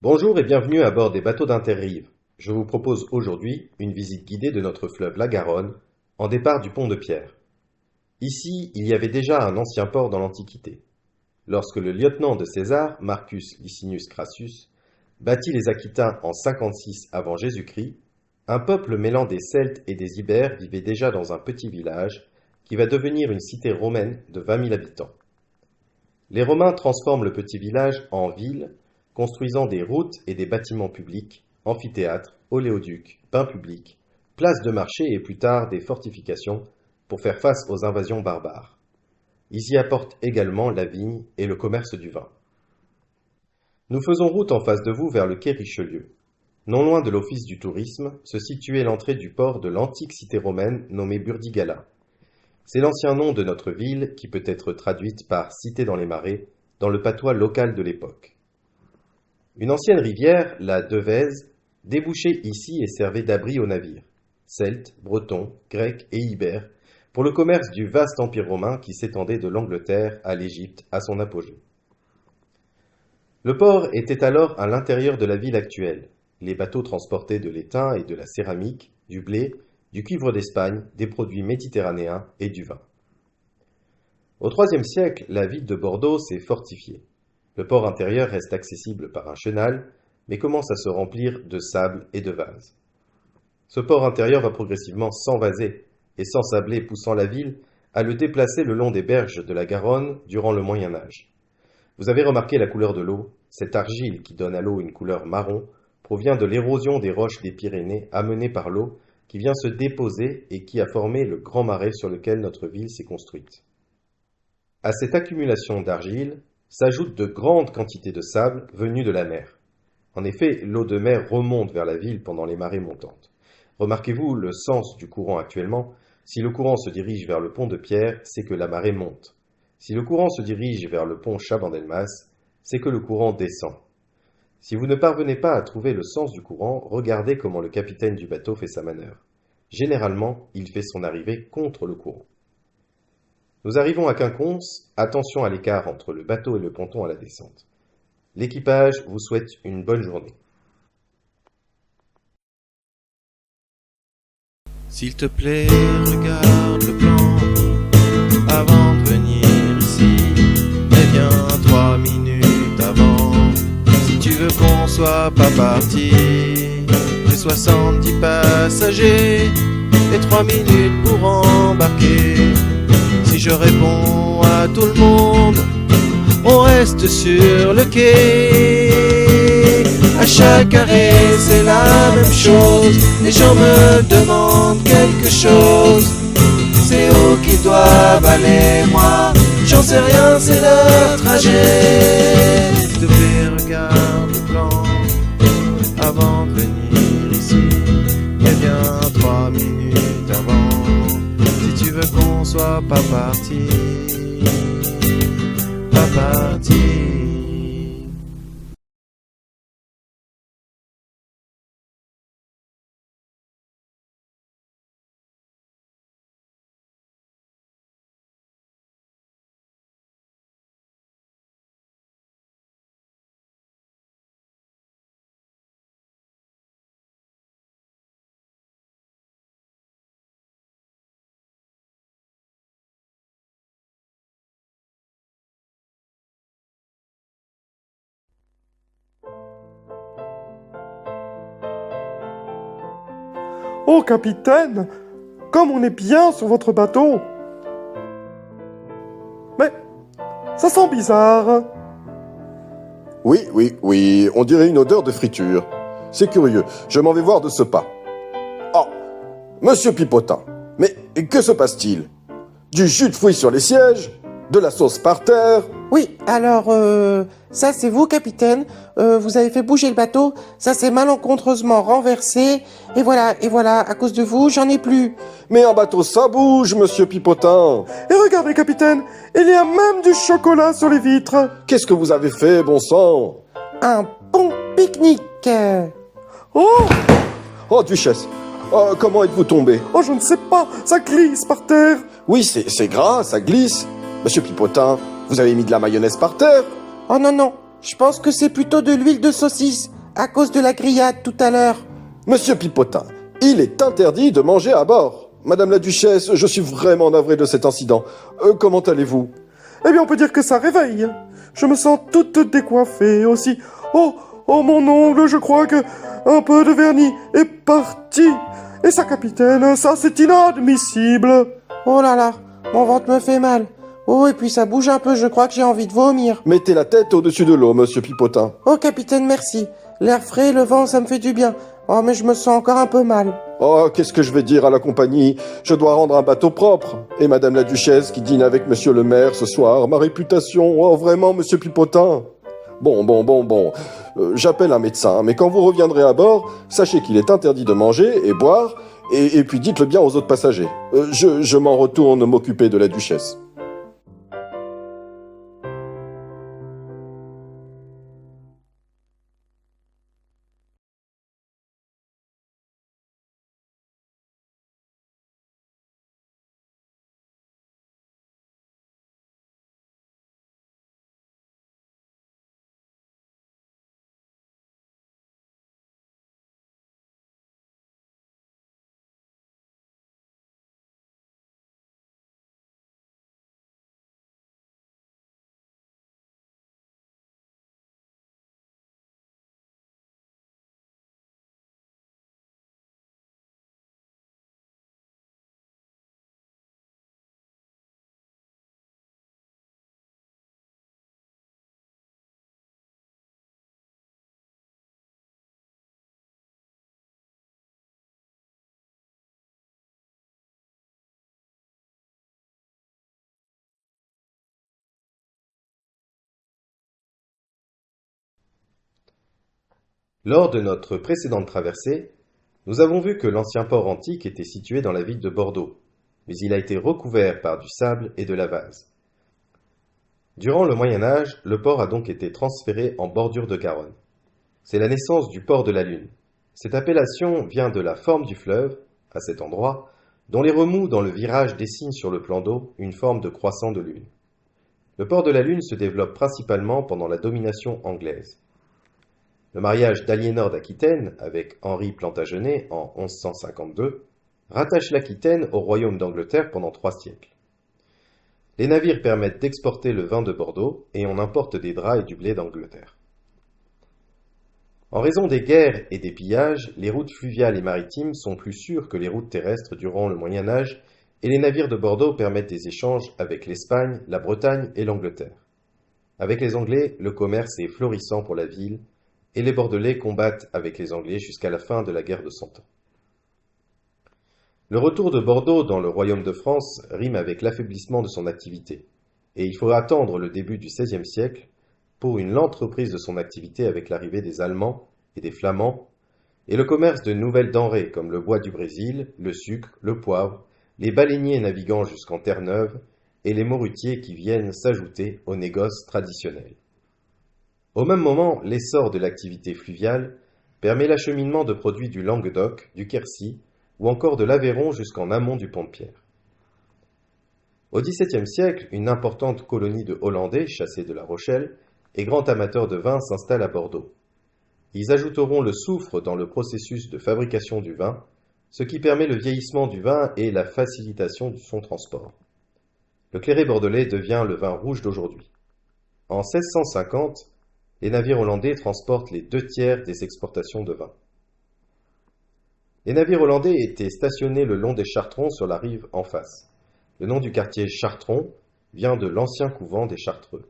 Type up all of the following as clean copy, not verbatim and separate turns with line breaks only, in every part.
Bonjour et bienvenue à bord des bateaux d'Interrive. Je vous propose aujourd'hui une visite guidée de notre fleuve la Garonne, en départ du pont de Pierre. Ici, il y avait déjà un ancien port dans l'Antiquité. Lorsque le lieutenant de César, Marcus Licinius Crassus, bâtit les Aquitains en 56 avant Jésus-Christ, un peuple mêlant des Celtes et des Ibères vivait déjà dans un petit village qui va devenir une cité romaine de 20 000 habitants. Les Romains transforment le petit village en ville, construisant des routes et des bâtiments publics, amphithéâtres, oléoducs, bains publics, places de marché et plus tard des fortifications pour faire face aux invasions barbares. Ils y apportent également la vigne et le commerce du vin. Nous faisons route en face de vous vers le quai Richelieu. Non loin de l'office du tourisme se situait l'entrée du port de l'antique cité romaine nommée Burdigala. C'est l'ancien nom de notre ville qui peut être traduite par cité dans les marais dans le patois local de l'époque. Une ancienne rivière, la Devèze, débouchait ici et servait d'abri aux navires, celtes, bretons, grecs et ibères, pour le commerce du vaste empire romain qui s'étendait de l'Angleterre à l'Égypte à son apogée. Le port était alors à l'intérieur de la ville actuelle. Les bateaux transportaient de l'étain et de la céramique, du blé, du cuivre d'Espagne, des produits méditerranéens et du vin. Au IIIe siècle, la ville de Bordeaux s'est fortifiée. Le port intérieur reste accessible par un chenal, mais commence à se remplir de sable et de vases. Ce port intérieur va progressivement s'envaser, et s'ensabler poussant la ville à le déplacer le long des berges de la Garonne durant le Moyen Âge. Vous avez remarqué la couleur de l'eau. Cette argile qui donne à l'eau une couleur marron provient de l'érosion des roches des Pyrénées amenée par l'eau qui vient se déposer et qui a formé le grand marais sur lequel notre ville s'est construite. À cette accumulation d'argile s'ajoutent de grandes quantités de sable venues de la mer. En effet, l'eau de mer remonte vers la ville pendant les marées montantes. Remarquez-vous le sens du courant actuellement. Si le courant se dirige vers le pont de Pierre, c'est que la marée monte. Si le courant se dirige vers le pont Chabandelmas, c'est que le courant descend. Si vous ne parvenez pas à trouver le sens du courant, regardez comment le capitaine du bateau fait sa manœuvre. Généralement, il fait son arrivée contre le courant. Nous arrivons à Quinconce, attention à l'écart entre le bateau et le ponton à la descente. L'équipage vous souhaite une bonne journée.
S'il te plaît, regarde le plan avant de venir ici. Mais viens 3 minutes avant, si tu veux qu'on soit pas parti. J'ai 70 passagers et 3 minutes pour embarquer. Si je réponds à tout le monde, on reste sur le quai. À chaque arrêt c'est la même chose, les gens me demandent quelque chose. C'est où qu'ils doivent aller, moi j'en sais rien, c'est leur trajet. S'il te plaît regarde le plan avant de venir ici. Mais viens 3 minutes avant, si tu veux qu'on soit pas parti. Pas parti.
Oh, capitaine, comme on est bien sur votre bateau. Mais ça sent bizarre.
Oui, on dirait une odeur de friture. C'est curieux, je m'en vais voir de ce pas. Oh, monsieur Pipotin, mais que se passe-t-il? Du jus de fruits sur les sièges? De la sauce par terre?
Oui, alors, ça c'est vous, capitaine. Vous avez fait bouger le bateau. Ça s'est malencontreusement renversé. Et voilà, à cause de vous, j'en ai plus.
Mais un bateau ça bouge, monsieur Pipotin.
Et regardez, capitaine, il y a même du chocolat sur les vitres.
Qu'est-ce que vous avez fait, bon sang?
Un bon pique-nique.
Oh,
Oh, duchesse, comment êtes-vous tombé?
oh, je ne sais pas, ça glisse par terre.
Oui, c'est gras, ça glisse. Monsieur Pipotin, vous avez mis de la mayonnaise par terre?
Oh non, Je pense que c'est plutôt de l'huile de saucisse, à cause de la grillade tout à l'heure.
Monsieur Pipotin, il est interdit de manger à bord. Madame la Duchesse, je suis vraiment navré de cet incident. Comment allez-vous?
Eh bien, on peut dire que ça réveille. Je me sens toute décoiffée aussi. Oh, mon ongle, je crois que un peu de vernis est parti. Et ça, capitaine, ça, c'est inadmissible.
Oh là là, mon ventre me fait mal. Oh, et puis ça bouge un peu, je crois que j'ai envie de vomir.
Mettez la tête au-dessus de l'eau, monsieur Pipotin.
Oh, capitaine, merci. L'air frais, le vent, ça me fait du bien. Oh, mais je me sens encore un peu mal.
Oh, qu'est-ce que je vais dire à la compagnie? Je dois rendre un bateau propre. Et madame la Duchesse qui dîne avec monsieur le maire ce soir, ma réputation, oh vraiment, monsieur Pipotin. Bon. J'appelle un médecin, mais quand vous reviendrez à bord, sachez qu'il est interdit de manger et boire, et puis dites-le bien aux autres passagers. Je m'en retourne m'occuper de la Duchesse.
Lors de notre précédente traversée, nous avons vu que l'ancien port antique était situé dans la ville de Bordeaux, mais il a été recouvert par du sable et de la vase. Durant le Moyen Âge, le port a donc été transféré en bordure de Garonne. C'est la naissance du port de la Lune. Cette appellation vient de la forme du fleuve, à cet endroit, dont les remous dans le virage dessinent sur le plan d'eau une forme de croissant de lune. Le port de la Lune se développe principalement pendant la domination anglaise. Le mariage d'Aliénor d'Aquitaine avec Henri Plantagenet en 1152 rattache l'Aquitaine au royaume d'Angleterre pendant 3 siècles. Les navires permettent d'exporter le vin de Bordeaux et on importe des draps et du blé d'Angleterre. En raison des guerres et des pillages, les routes fluviales et maritimes sont plus sûres que les routes terrestres durant le Moyen Âge et les navires de Bordeaux permettent des échanges avec l'Espagne, la Bretagne et l'Angleterre. Avec les Anglais, le commerce est florissant pour la ville et les Bordelais combattent avec les Anglais jusqu'à la fin de la guerre de Cent Ans. Le retour de Bordeaux dans le royaume de France rime avec l'affaiblissement de son activité, et il faut attendre le début du XVIe siècle pour une lente reprise de son activité avec l'arrivée des Allemands et des Flamands, et le commerce de nouvelles denrées comme le bois du Brésil, le sucre, le poivre, les baleiniers naviguant jusqu'en Terre-Neuve, et les morutiers qui viennent s'ajouter aux négoces traditionnels. Au même moment, l'essor de l'activité fluviale permet l'acheminement de produits du Languedoc, du Quercy ou encore de l'Aveyron jusqu'en amont du Pont-de-Pierre. Au XVIIe siècle, une importante colonie de Hollandais chassés de La Rochelle et grands amateurs de vin s'installent à Bordeaux. Ils ajouteront le soufre dans le processus de fabrication du vin, ce qui permet le vieillissement du vin et la facilitation de son transport. Le clairet bordelais devient le vin rouge d'aujourd'hui. En 1650, les navires hollandais transportent les 2/3 des exportations de vin. Les navires hollandais étaient stationnés le long des Chartrons sur la rive en face. Le nom du quartier Chartron vient de l'ancien couvent des Chartreux.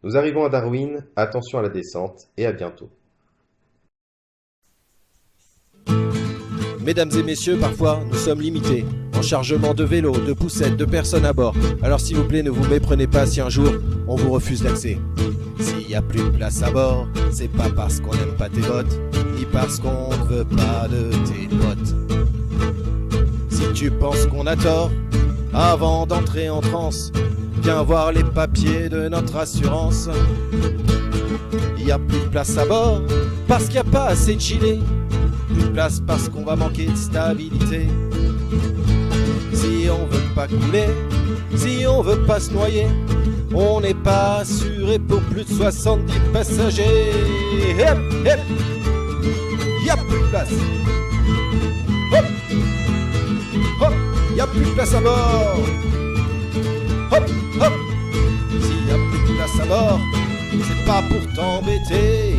Nous arrivons à Darwin, attention à la descente et à bientôt.
Mesdames et messieurs, parfois, nous sommes limités en chargement de vélos, de poussettes, de personnes à bord. Alors s'il vous plaît, ne vous méprenez pas si un jour, on vous refuse l'accès. S'il n'y a plus de place à bord, c'est pas parce qu'on n'aime pas tes bottes, ni parce qu'on ne veut pas de tes bottes. Si tu penses qu'on a tort, avant d'entrer en transe, viens voir les papiers de notre assurance. Il n'y a plus de place à bord, parce qu'il n'y a pas assez de gilets. Plus de place parce qu'on va manquer de stabilité. Si on veut pas couler, si on veut pas se noyer, On n'est pas assuré pour plus de 70 passagers. Hop, hop. Y a plus de place. Hop, hop. Y a plus de place à bord. Hop, hop. S'il y a plus de place à bord, c'est pas pour t'embêter.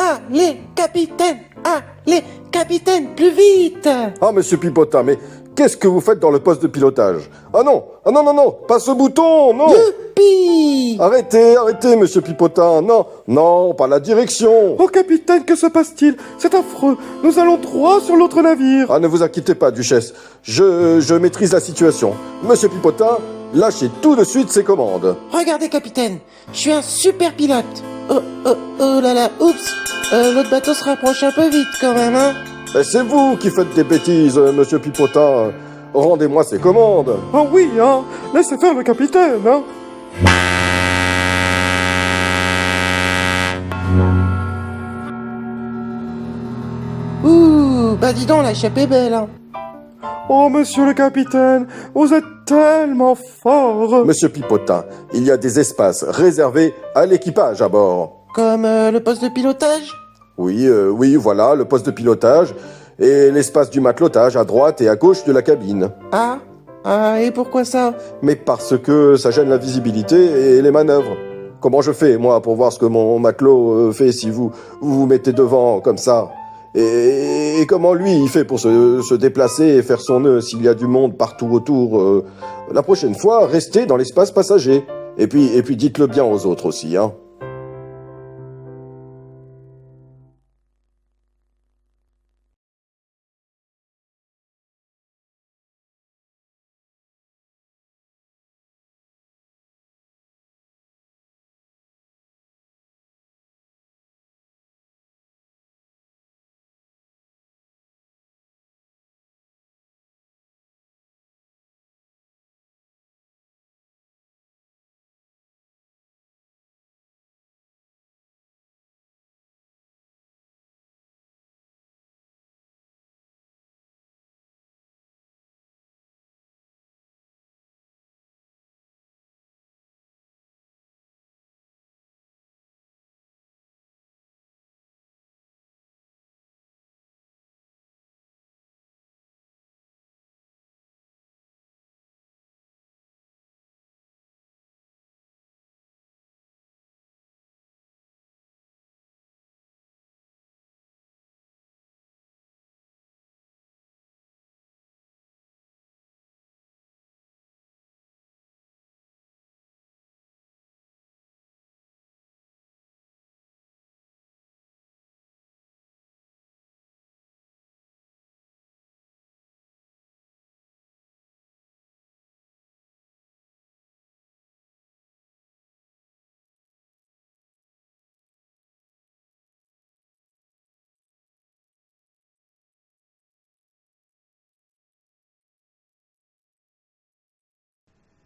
Allez, capitaine, plus vite!
Ah, monsieur Pipotin, mais qu'est-ce que vous faites dans le poste de pilotage? Ah non, pas ce bouton, non!
Youpi!
Arrêtez, monsieur Pipotin, non, pas la direction!
Oh, capitaine, que se passe-t-il? C'est affreux. Nous allons droit sur l'autre navire.
Ah, ne vous inquiétez pas, Duchesse, je maîtrise la situation. Monsieur Pipotin, lâchez tout de suite ses commandes.
Regardez, capitaine, je suis un super pilote. Oh là là, oups! L'autre bateau se rapproche un peu vite quand même, hein?
C'est vous qui faites des bêtises, monsieur Pipotin. Rendez-moi ses commandes.
Ah oui, hein. Laissez faire le capitaine, hein.
Ouh, bah dis donc, la chape est belle, hein?
Oh, monsieur le capitaine, vous êtes tellement fort.
Monsieur Pipotin, il y a des espaces réservés à l'équipage à bord.
Comme le poste de pilotage?
Oui, voilà, le poste de pilotage et l'espace du matelotage à droite et à gauche de la cabine.
Ah, et pourquoi ça?
Mais parce que ça gêne la visibilité et les manœuvres. Comment je fais, moi, pour voir ce que mon matelot fait si vous vous mettez devant comme ça? Et comment lui, il fait pour se déplacer et faire son nœud s'il y a du monde partout autour? La prochaine fois, restez dans l'espace passager. Et puis dites-le bien aux autres aussi, hein.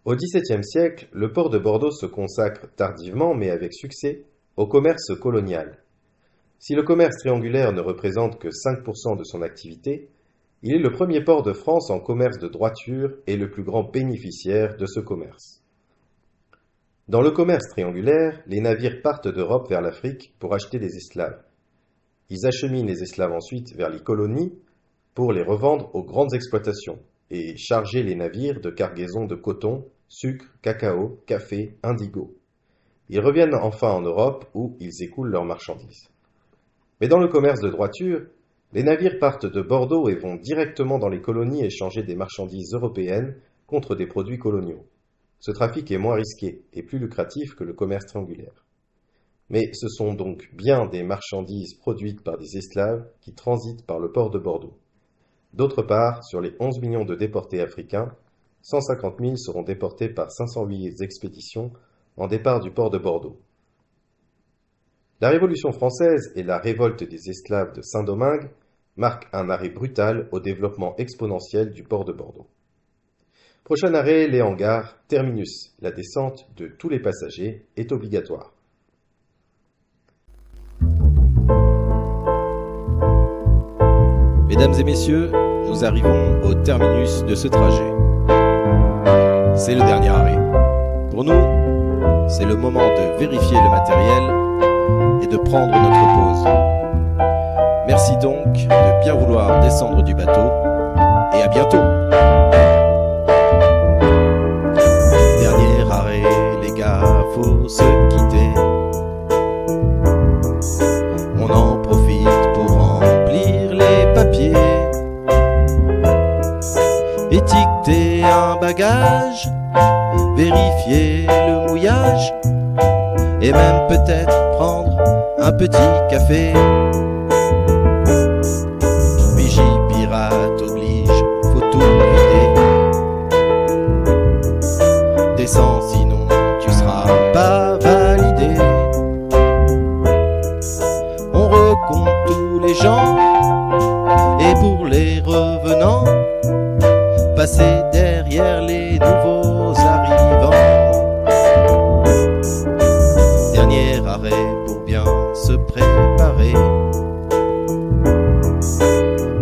Au XVIIe siècle, le port de Bordeaux se consacre tardivement mais avec succès au commerce colonial. Si le commerce triangulaire ne représente que 5% de son activité, il est le premier port de France en commerce de droiture et le plus grand bénéficiaire de ce commerce. Dans le commerce triangulaire, les navires partent d'Europe vers l'Afrique pour acheter des esclaves. Ils acheminent les esclaves ensuite vers les colonies pour les revendre aux grandes exploitations et charger les navires de cargaisons de coton, sucre, cacao, café, indigo. Ils reviennent enfin en Europe où ils écoulent leurs marchandises. Mais dans le commerce de droiture, les navires partent de Bordeaux et vont directement dans les colonies échanger des marchandises européennes contre des produits coloniaux. Ce trafic est moins risqué et plus lucratif que le commerce triangulaire. Mais ce sont donc bien des marchandises produites par des esclaves qui transitent par le port de Bordeaux. D'autre part, sur les 11 millions de déportés africains, 150 000 seront déportés par 508 expéditions en départ du port de Bordeaux. La Révolution française et la révolte des esclaves de Saint-Domingue marquent un arrêt brutal au développement exponentiel du port de Bordeaux. Prochain arrêt, les hangars, terminus. La descente de tous les passagers est obligatoire.
Mesdames et messieurs, nous arrivons au terminus de ce trajet. C'est le dernier arrêt. Pour nous, c'est le moment de vérifier le matériel et de prendre notre pause. Merci donc de bien vouloir descendre du bateau et à bientôt. Dernier arrêt, les gars, faut se quitter. On en et même peut-être prendre un petit café. Vigie pirate oblige, faut tout vider. Descends sinon tu seras pas validé. On recompte tous les gens, et pour les revenants, passer derrière les nouveaux arrivants. Dernier arrêt pour bien se préparer.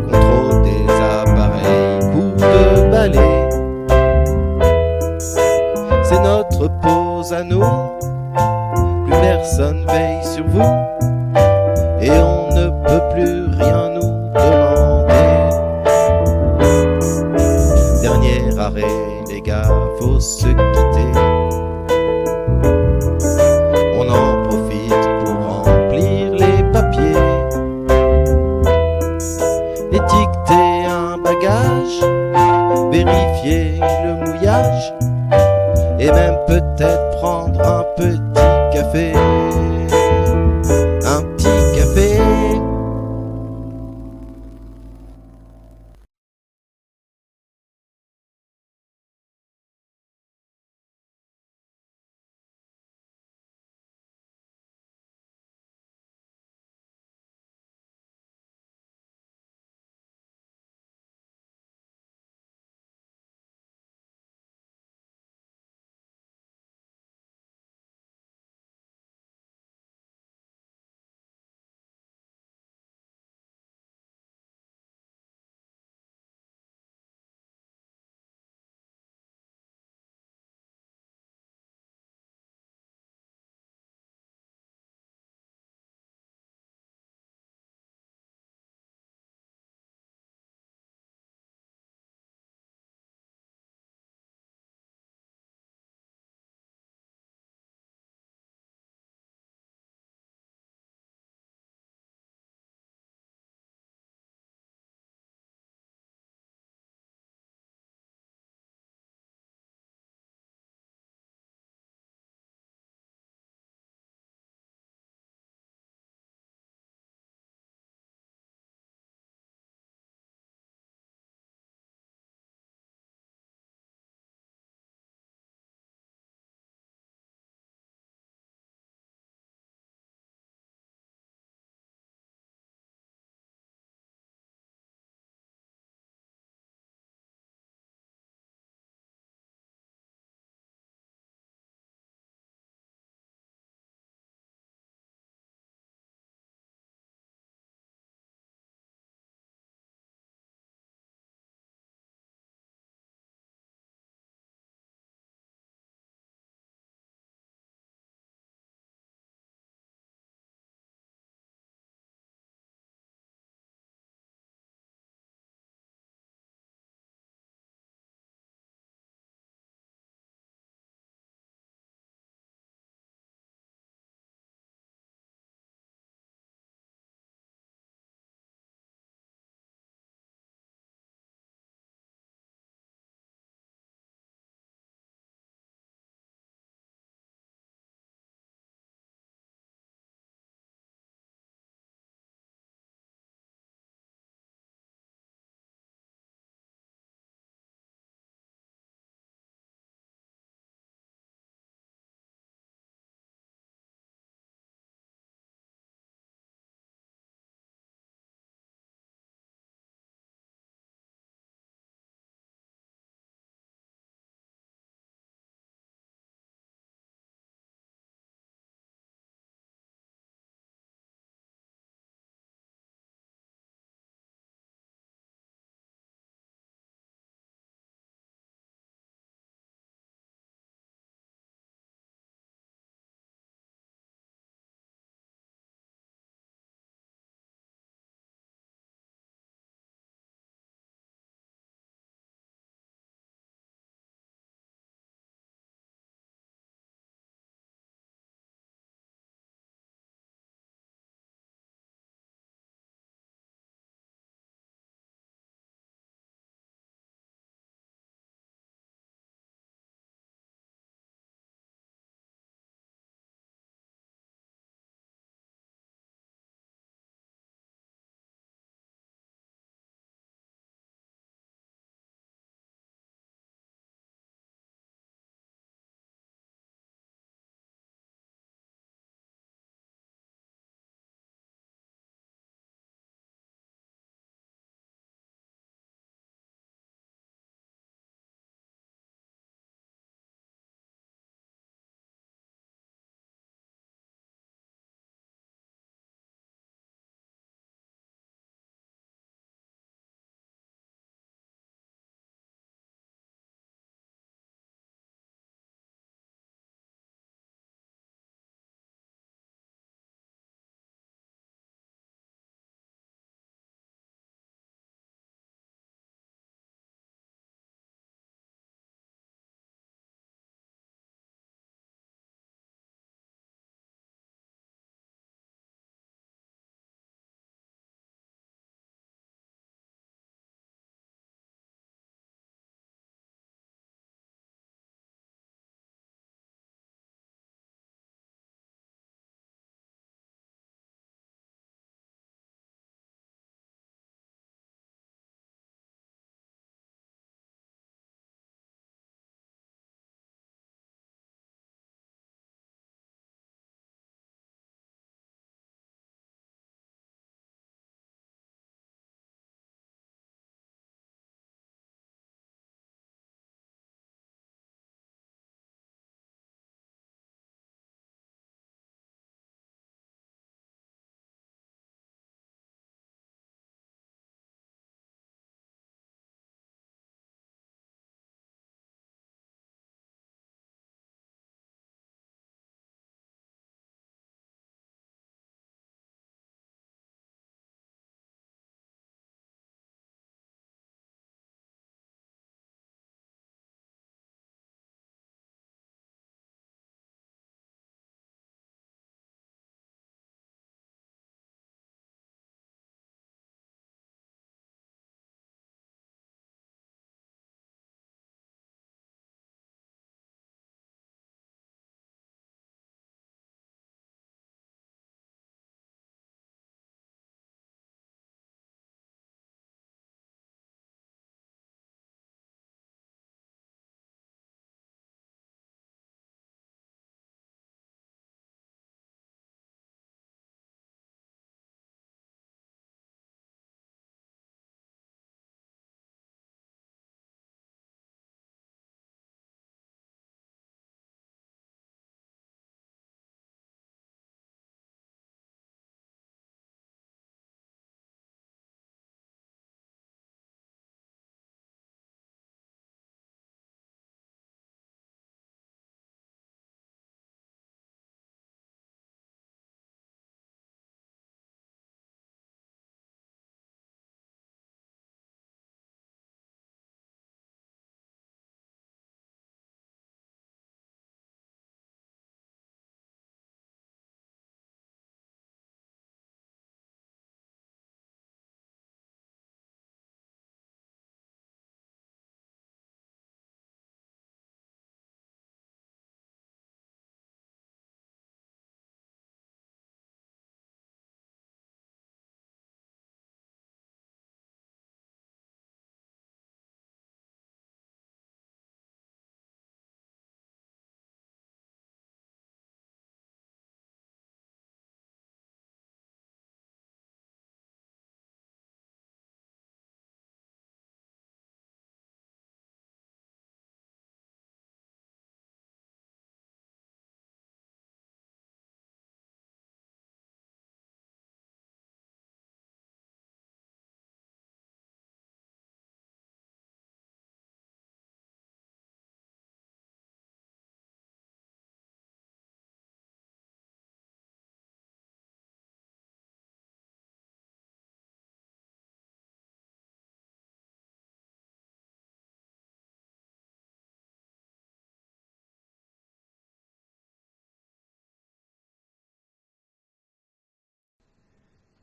Contrôle des appareils, coup de balai. C'est notre pause à nous, plus personne veille sur vous, et on ne peut plus rien nous demander. Dernier arrêt, les gars, faut se quitter. On en profite pour remplir les papiers, étiqueter un bagage, vérifier le mouillage, et même peut-être prendre un petit café.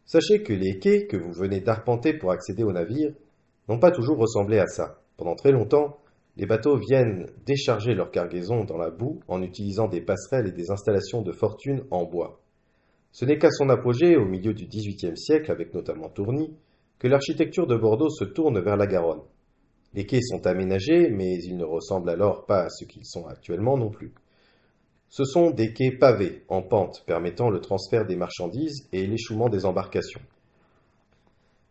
Sachez que les quais que vous venez d'arpenter pour accéder au navire n'ont pas toujours ressemblé à ça. Pendant très longtemps, les bateaux viennent décharger leur cargaison dans la boue en utilisant des passerelles et des installations de fortune en bois. Ce n'est qu'à son apogée, au milieu du XVIIIe siècle, avec notamment Tourny, que l'architecture de Bordeaux se tourne vers la Garonne. Les quais sont aménagés, mais ils ne ressemblent alors pas à ce qu'ils sont actuellement non plus. Ce sont des quais pavés, en pente, permettant le transfert des marchandises et l'échouement des embarcations.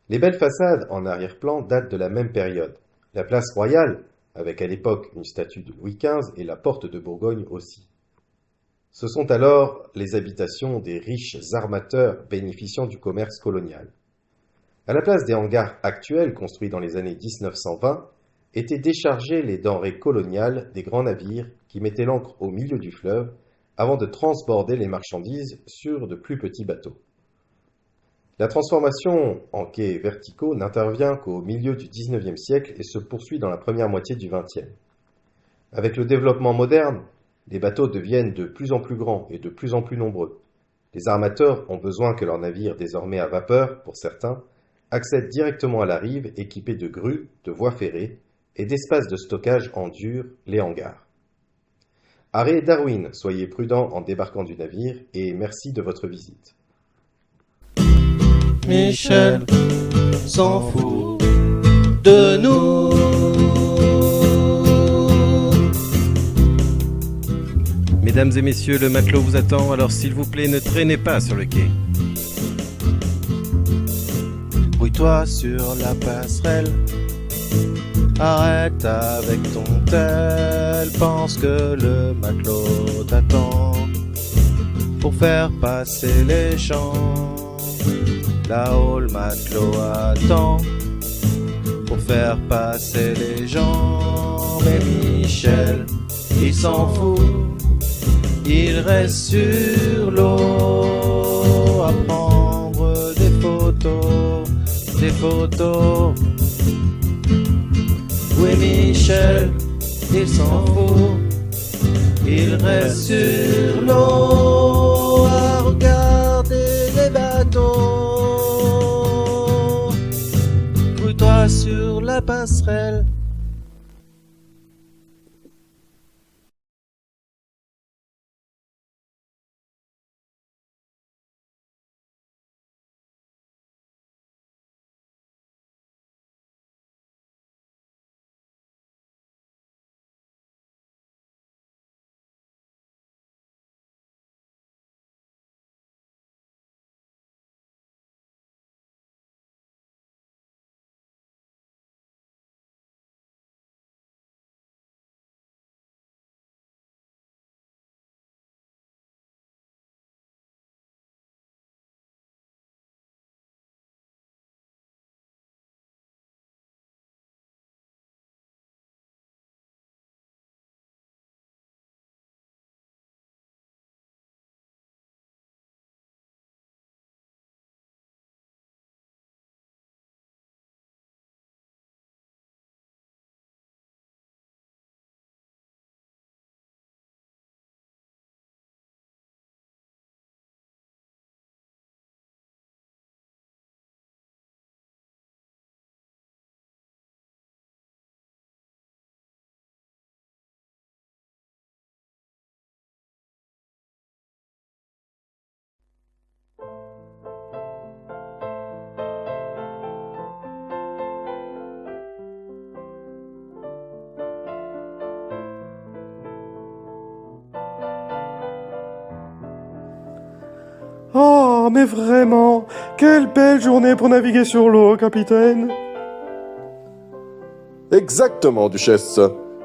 Les belles façades en arrière-plan datent de la même période. La place Royale, avec à l'époque une statue de Louis XV, et la porte de Bourgogne aussi. Ce sont alors les habitations des riches armateurs bénéficiant du commerce colonial. À la place des hangars actuels construits dans les années 1920, étaient déchargées les denrées coloniales des grands navires qui mettaient l'ancre au milieu du fleuve avant de transborder les marchandises sur de plus petits bateaux. La transformation en quais verticaux n'intervient qu'au milieu du XIXe siècle et se poursuit dans la première moitié du XXe. Avec le développement moderne, les bateaux deviennent de plus en plus grands et de plus en plus nombreux. Les armateurs ont besoin que leurs navires, désormais à vapeur pour certains, accèdent directement à la rive équipés de grues, de voies ferrées et d'espaces de stockage en dur, les hangars. Arrêt Darwin, soyez prudent en débarquant du navire et merci de votre visite.
Michel s'en fout de nous. Mesdames et messieurs, le matelot vous attend, alors s'il vous plaît, ne traînez pas sur le quai. Brouille-toi sur la passerelle. Arrête avec ton tel, pense que le matelot t'attend pour faire passer les gens. Là-haut le matelot attend pour faire passer les gens. Mais Michel, il s'en fout, il reste sur l'eau à prendre des photos, des photos. Oui Michel, il s'en fout, il reste sur l'eau à regarder les bateaux. Brouille-toi sur la passerelle.
Ah, mais vraiment, quelle belle journée pour naviguer sur l'eau, capitaine.
Exactement, Duchesse.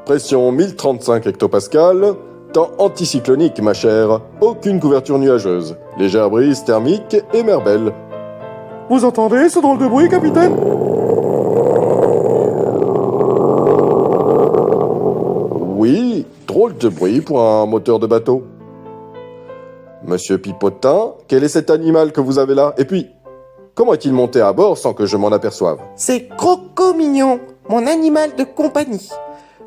Pression 1035 hectopascales. Temps anticyclonique, ma chère. Aucune couverture nuageuse. Légère brise thermique et mer belle.
Vous entendez ce drôle de bruit, capitaine?
Oui, drôle de bruit pour un moteur de bateau. Monsieur Pipotin, quel est cet animal que vous avez là? Et puis, comment est-il monté à bord sans que je m'en aperçoive?
C'est Croco Mignon, mon animal de compagnie.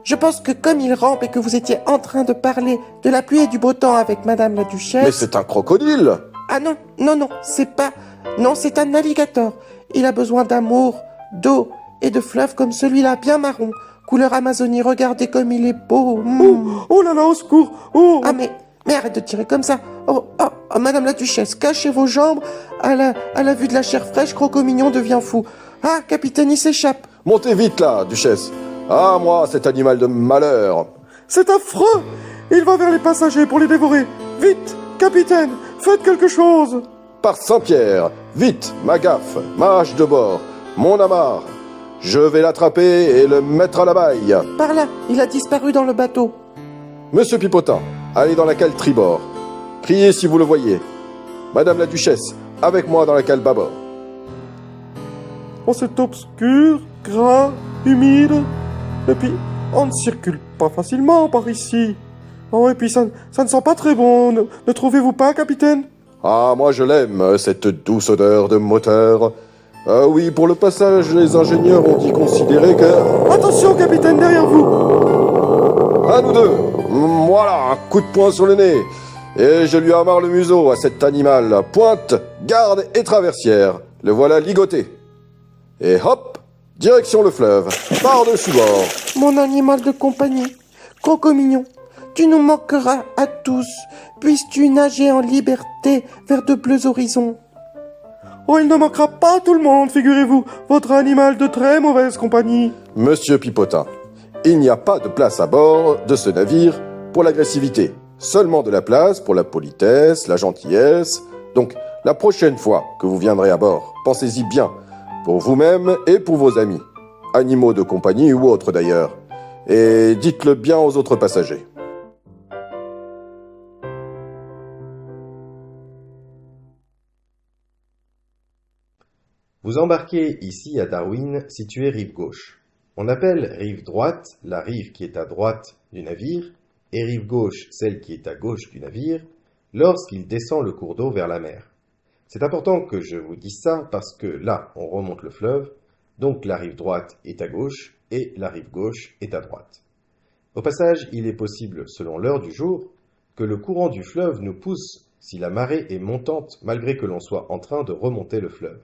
Je pense que comme il rampe et que vous étiez en train de parler de la pluie et du beau temps avec Madame la
Mais
Duchesse...
c'est un crocodile!
Ah non, non, non, c'est pas... Non, c'est un alligator. Il a besoin d'amour, d'eau et de fleuves comme celui-là, bien marron. Couleur Amazonie, regardez comme il est beau.
Oh là là, au secours. Oh.
Ah mais arrête de tirer comme ça. Oh, Madame la Duchesse, cachez vos jambes. À la vue de la chair fraîche, Crocomignon devient fou. Ah, capitaine, il s'échappe.
Montez vite là, Duchesse. Ah, moi, cet animal de malheur.
C'est affreux. Il va vers les passagers pour les dévorer. Vite, capitaine, faites quelque chose.
Par Saint-Pierre, vite, ma gaffe, ma hache de bord, mon amarre. Je vais l'attraper et le mettre à la baille.
Par là, il a disparu dans le bateau.
Monsieur Pipotin, allez dans la cale tribord. Criez si vous le voyez. Madame la Duchesse, avec moi dans la cale bâbord.
Oh, c'est obscur, gras, humide. Et puis, on ne circule pas facilement par ici. Oh, et puis ça ne sent pas très bon, ne trouvez-vous pas, capitaine?
Ah, moi je l'aime, cette douce odeur de moteur. Oui, pour le passage, les ingénieurs ont dit considérer que...
Attention, capitaine, derrière vous.
À nous deux. Voilà, un coup de poing sur le nez. Et je lui amarre le museau à cet animal. Pointe, garde et traversière. Le voilà ligoté. Et hop, direction le fleuve, par-dessus bord.
Mon animal de compagnie, Crocomignon, tu nous manqueras à tous. Puisses-tu nager en liberté vers de bleus horizons.
Oh, il ne manquera pas tout le monde, figurez-vous. Votre animal de très mauvaise compagnie.
Monsieur Pipotin, il n'y a pas de place à bord de ce navire pour l'agressivité. Seulement de la place pour la politesse, la gentillesse. Donc, la prochaine fois que vous viendrez à bord, pensez-y bien. Pour vous-même et pour vos amis. Animaux de compagnie ou autres d'ailleurs. Et dites-le bien aux autres passagers.
Vous embarquez ici à Darwin, situé rive gauche. On appelle rive droite la rive qui est à droite du navire et rive gauche celle qui est à gauche du navire lorsqu'il descend le cours d'eau vers la mer. C'est important que je vous dise ça parce que là, on remonte le fleuve, donc la rive droite est à gauche et la rive gauche est à droite. Au passage, il est possible, selon l'heure du jour, que le courant du fleuve nous pousse si la marée est montante malgré que l'on soit en train de remonter le fleuve.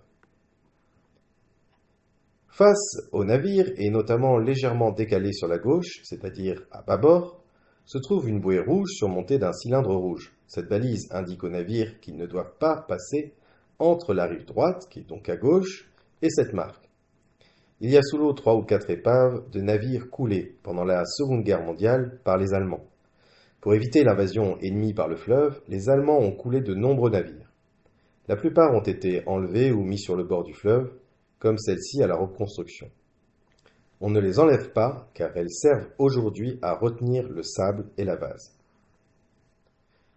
Face au navire, et notamment légèrement décalé sur la gauche, c'est-à-dire à bâbord, se trouve une bouée rouge surmontée d'un cylindre rouge. Cette balise indique aux navires qu'ils ne doivent pas passer entre la rive droite, qui est donc à gauche, et cette marque. Il y a sous l'eau 3 ou 4 épaves de navires coulés pendant la Seconde Guerre mondiale par les Allemands. Pour éviter l'invasion ennemie par le fleuve, les Allemands ont coulé de nombreux navires. La plupart ont été enlevés ou mis sur le bord du fleuve, comme celle-ci à la reconstruction. On ne les enlève pas car elles servent aujourd'hui à retenir le sable et la vase.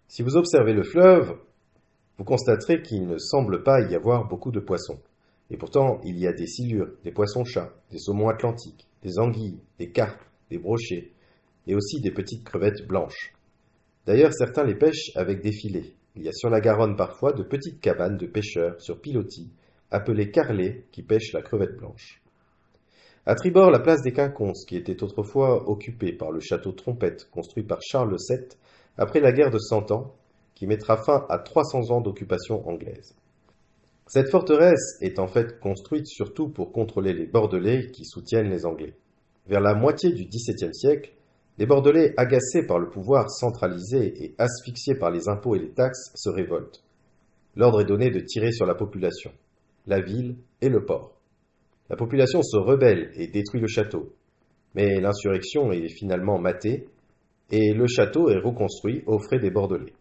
Si vous observez le fleuve, vous constaterez qu'il ne semble pas y avoir beaucoup de poissons. Et pourtant, il y a des silures, des poissons-chats, des saumons atlantiques, des anguilles, des carpes, des brochets, et aussi des petites crevettes blanches. D'ailleurs, certains les pêchent avec des filets. Il y a sur la Garonne parfois de petites cabanes de pêcheurs sur pilotis, appelés carlets, qui pêchent la crevette blanche. À tribord, la place des Quinconces, qui était autrefois occupée par le château Trompette, construit par Charles VII après la guerre de 100 ans, qui mettra fin à 300 ans d'occupation anglaise. Cette forteresse est en fait construite surtout pour contrôler les Bordelais qui soutiennent les Anglais. Vers la moitié du XVIIe siècle, les Bordelais, agacés par le pouvoir centralisé et asphyxiés par les impôts et les taxes, se révoltent. L'ordre est donné de tirer sur la population, la ville et le port. La population se rebelle et détruit le château, mais l'insurrection est finalement matée et le château est reconstruit aux frais des Bordelais.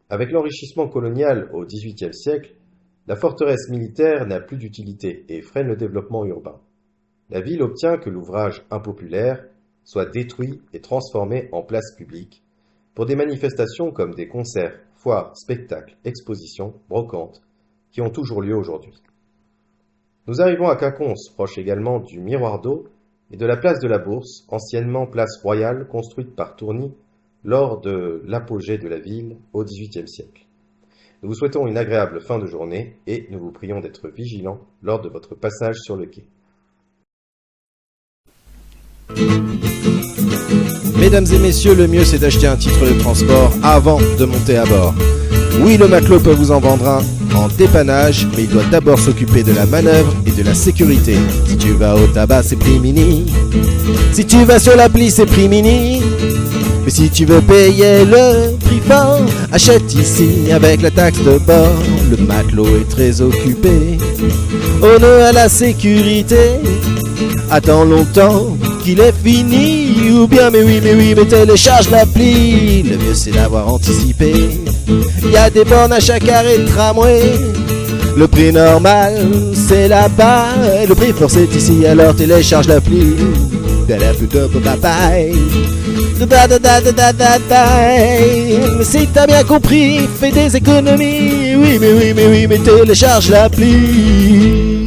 Avec l'enrichissement colonial au XVIIIe siècle, la forteresse militaire n'a plus d'utilité et freine le développement urbain. La ville obtient que l'ouvrage impopulaire soit détruit et transformé en place publique pour des manifestations comme des concerts, foires, spectacles, expositions, brocantes, qui ont toujours lieu aujourd'hui. Nous arrivons à Quinconces, proche également du Miroir d'eau et de la place de la Bourse, anciennement place royale construite par Tourny lors de l'apogée de la ville au XVIIIe siècle. Nous vous souhaitons une agréable fin de journée et nous vous prions d'être vigilants lors de votre passage sur le quai.
Mesdames et messieurs, le mieux c'est d'acheter un titre de transport avant de monter à bord. Oui, le matelot peut vous en vendre un en dépannage, mais il doit d'abord s'occuper de la manœuvre et de la sécurité. Si tu vas au tabac, c'est prix mini. Si tu vas sur l'appli, c'est prix mini. Mais si tu veux payer le prix fort, achète ici avec la taxe de bord. Le matelot est très occupé au nœud à la sécurité. Attends longtemps qu'il est fini, ou bien mais oui, mais télécharge l'appli. Le mieux c'est d'avoir anticipé. Y a des bornes à chaque arrêt de tramway. Le prix normal c'est là-bas, et le prix fort c'est ici, alors télécharge l'appli. Mais si t'as bien compris, fais des économies. Oui, mais télécharge l'appli.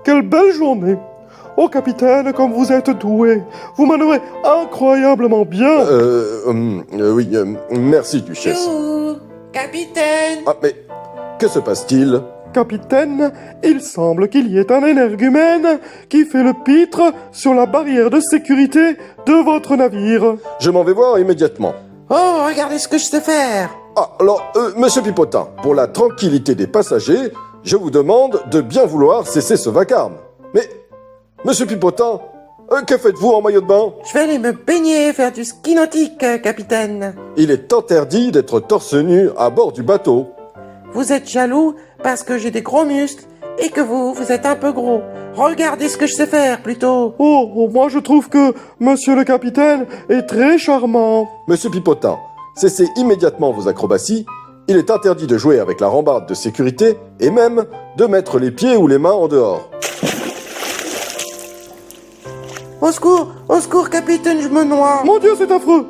quelle belle journée! Oh, capitaine, comme vous êtes doué! Vous manœuvrez incroyablement bien!
Oui, merci, Duchesse.
Youhou, capitaine.
Ah, mais que se passe-t-il?
Capitaine, il semble qu'il y ait un énergumène qui fait le pitre sur la barrière de sécurité de votre navire.
Je m'en vais voir immédiatement.
Oh, regardez ce que je sais faire.
Ah, alors, monsieur Pipotin, pour la tranquillité des passagers, je vous demande de bien vouloir cesser ce vacarme. Mais, monsieur Pipotin, que faites-vous en maillot de bain?
Je vais aller me baigner, faire du ski nautique, capitaine.
Il est interdit d'être torse nu à bord du bateau.
Vous êtes jaloux parce que j'ai des gros muscles et que vous êtes un peu gros. Regardez ce que je sais faire, plutôt.
Oh, moi je trouve que monsieur le capitaine est très charmant.
Monsieur Pipotin, cessez immédiatement vos acrobaties. Il est interdit de jouer avec la rambarde de sécurité et même de mettre les pieds ou les mains en dehors.
Au secours, capitaine, je me noie.
Mon Dieu, c'est affreux.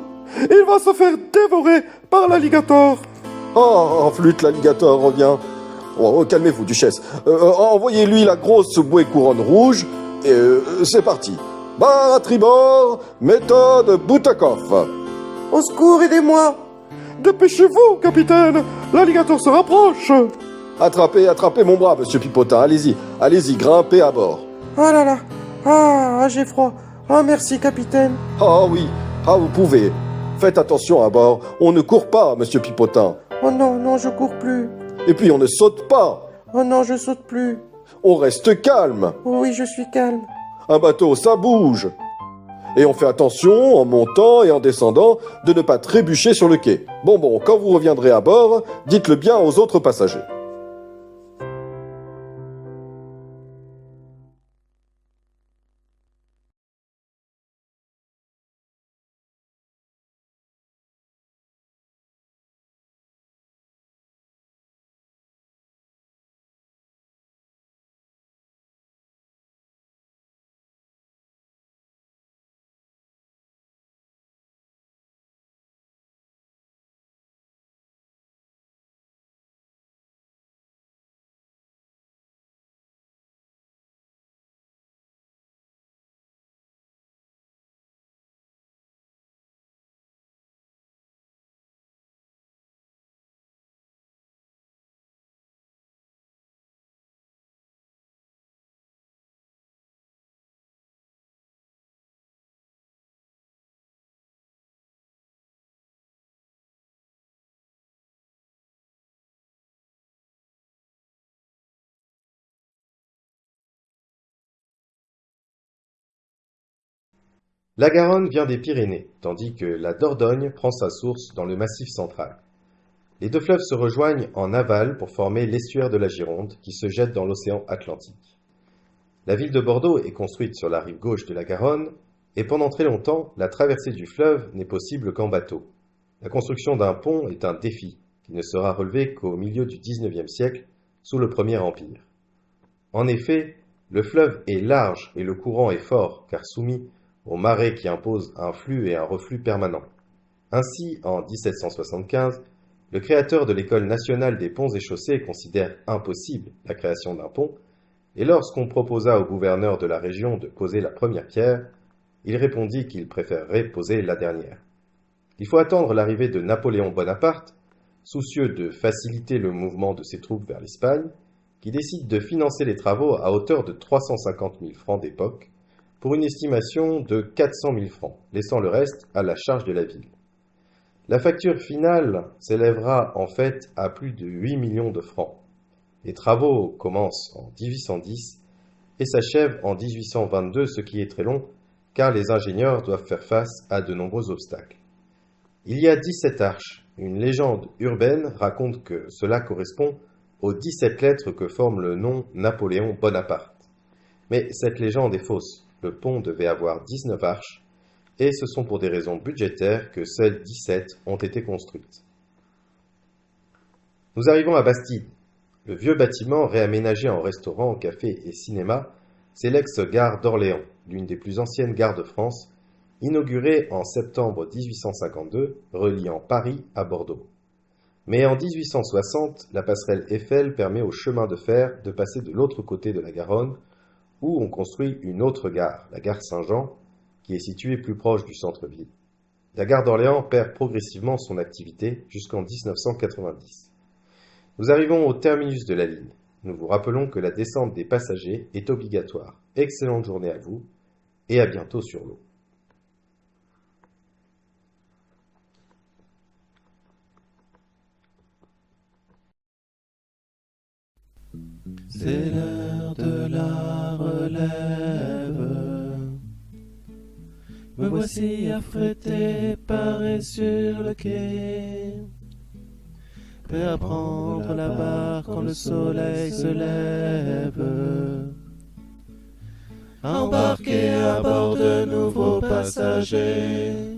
Il va se faire dévorer par l'alligator.
Oh, en flûte, l'alligator revient. Oh, calmez-vous, Duchesse. Envoyez-lui la grosse bouée couronne rouge et c'est parti. Barre à tribord, méthode Boutakov.
Au secours, aidez-moi.
Dépêchez-vous, capitaine. L'alligator se rapproche.
Attrapez mon bras, monsieur Pipotin. Allez-y, grimpez à bord.
Oh là là. Ah, j'ai froid. Ah, merci, capitaine.
Ah oui, vous pouvez. Faites attention à bord. On ne court pas, monsieur Pipotin.
Oh non, je cours plus.
Et puis on ne saute pas.
Oh non, je saute plus.
On reste calme.
Oh oui, je suis calme.
Un bateau, ça bouge. Et on fait attention, en montant et en descendant, de ne pas trébucher sur le quai. Bon, quand vous reviendrez à bord, dites-le bien aux autres passagers.
La Garonne vient des Pyrénées, tandis que la Dordogne prend sa source dans le Massif central. Les deux fleuves se rejoignent en aval pour former l'estuaire de la Gironde qui se jette dans l'océan Atlantique. La ville de Bordeaux est construite sur la rive gauche de la Garonne et pendant très longtemps, la traversée du fleuve n'est possible qu'en bateau. La construction d'un pont est un défi qui ne sera relevé qu'au milieu du XIXe siècle sous le Premier Empire. En effet, le fleuve est large et le courant est fort car soumis aux marées qui imposent un flux et un reflux permanents. Ainsi, en 1775, le créateur de l'École nationale des ponts et chaussées considère impossible la création d'un pont, et lorsqu'on proposa au gouverneur de la région de poser la première pierre, il répondit qu'il préférerait poser la dernière. Il faut attendre l'arrivée de Napoléon Bonaparte, soucieux de faciliter le mouvement de ses troupes vers l'Espagne, qui décide de financer les travaux à hauteur de 350 000 francs d'époque, pour une estimation de 400 000 francs, laissant le reste à la charge de la ville. La facture finale s'élèvera en fait à plus de 8 millions de francs. Les travaux commencent en 1810 et s'achèvent en 1822, ce qui est très long, car les ingénieurs doivent faire face à de nombreux obstacles. Il y a 17 arches. Une légende urbaine raconte que cela correspond aux 17 lettres que forme le nom Napoléon Bonaparte. Mais cette légende est fausse. Le pont devait avoir 19 arches, et ce sont pour des raisons budgétaires que seules 17 ont été construites. Nous arrivons à Bastide. Le vieux bâtiment réaménagé en restaurant, café et cinéma, c'est l'ex-gare d'Orléans, l'une des plus anciennes gares de France, inaugurée en septembre 1852, reliant Paris à Bordeaux. Mais en 1860, la passerelle Eiffel permet au chemin de fer de passer de l'autre côté de la Garonne, où on construit une autre gare, la gare Saint-Jean, qui est située plus proche du centre-ville. La gare d'Orléans perd progressivement son activité jusqu'en 1990. Nous arrivons au terminus de la ligne. Nous vous rappelons que la descente des passagers est obligatoire. Excellente journée à vous et à bientôt sur l'eau.
C'est l'heure de la relève. Me voici affrété, paré sur le quai, prêt à prendre la barre quand le soleil se lève. Embarqué à bord de nouveaux passagers.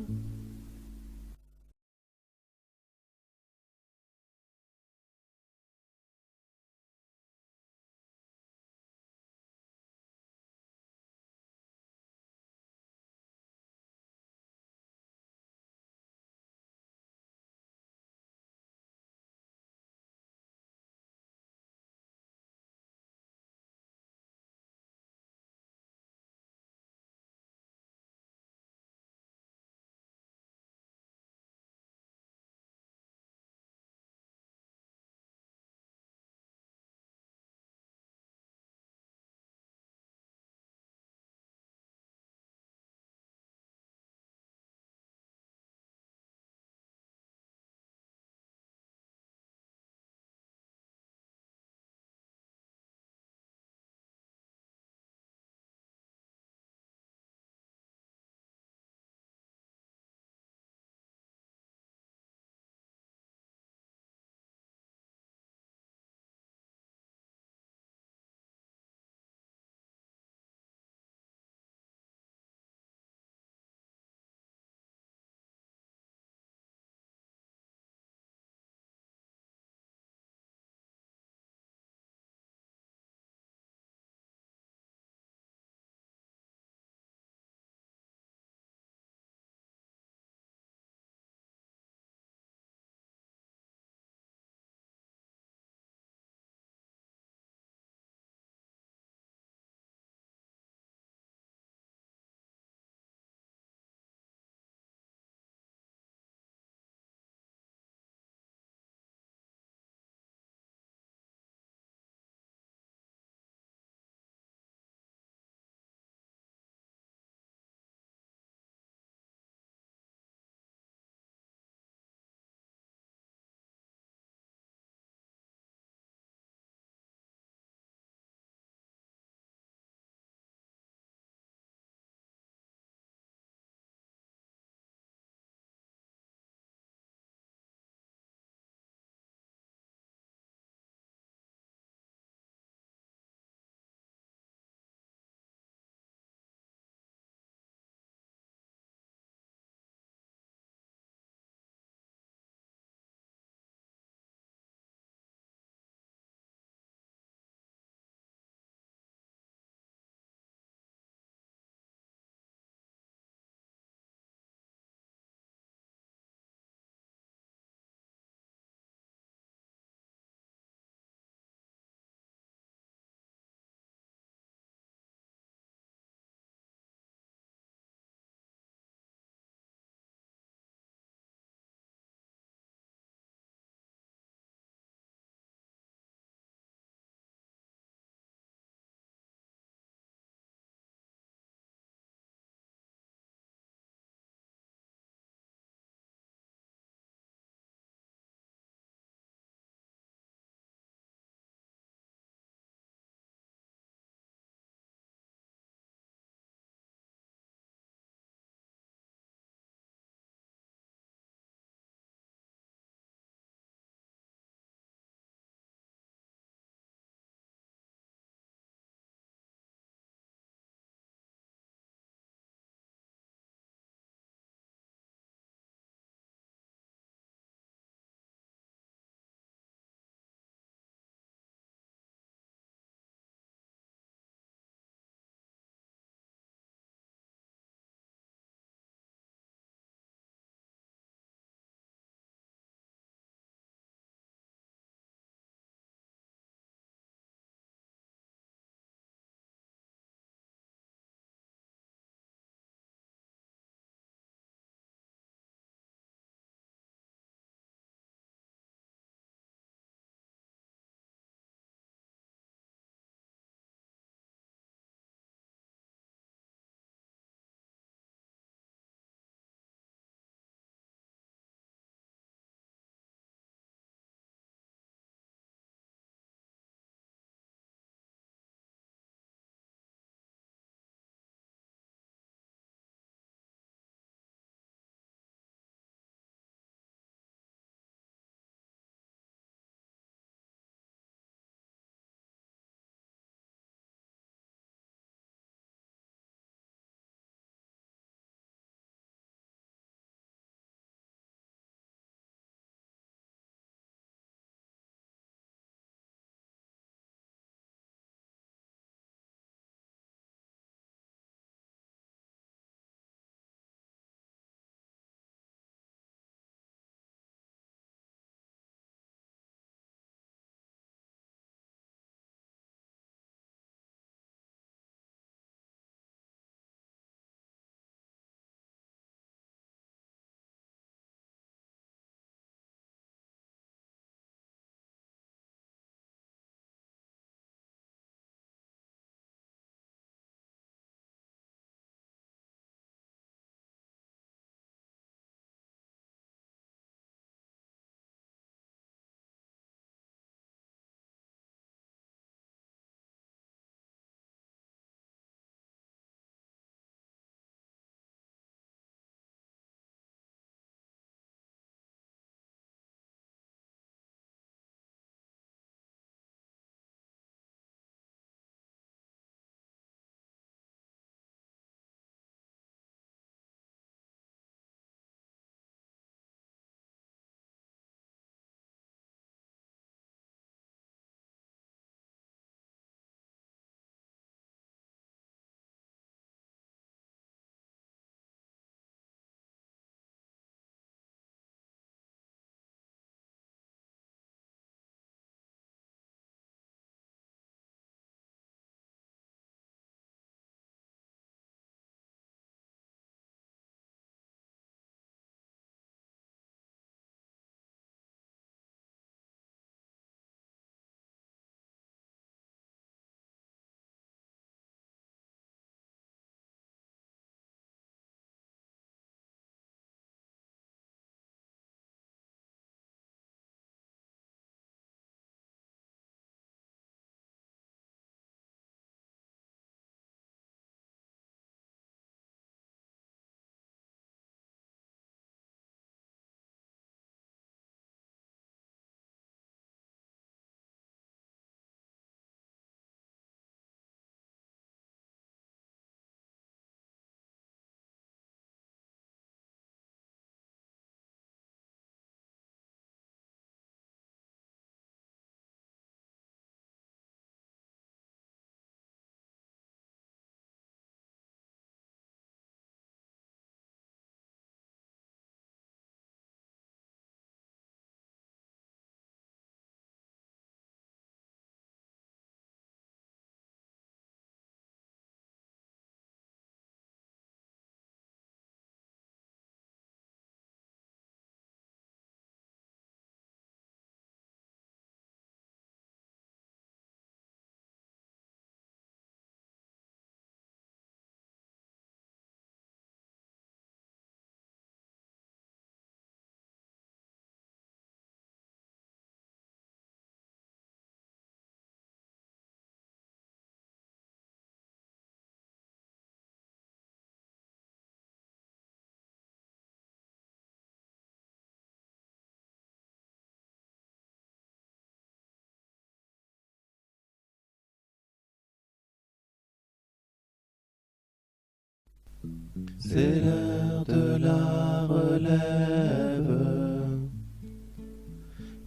C'est l'heure de la relève.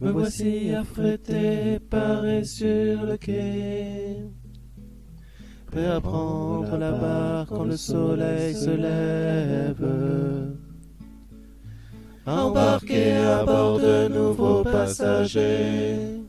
Me voici affrété, paré sur le quai, prêt à prendre la barre quand le soleil se lève. Embarqué à bord de nouveaux passagers.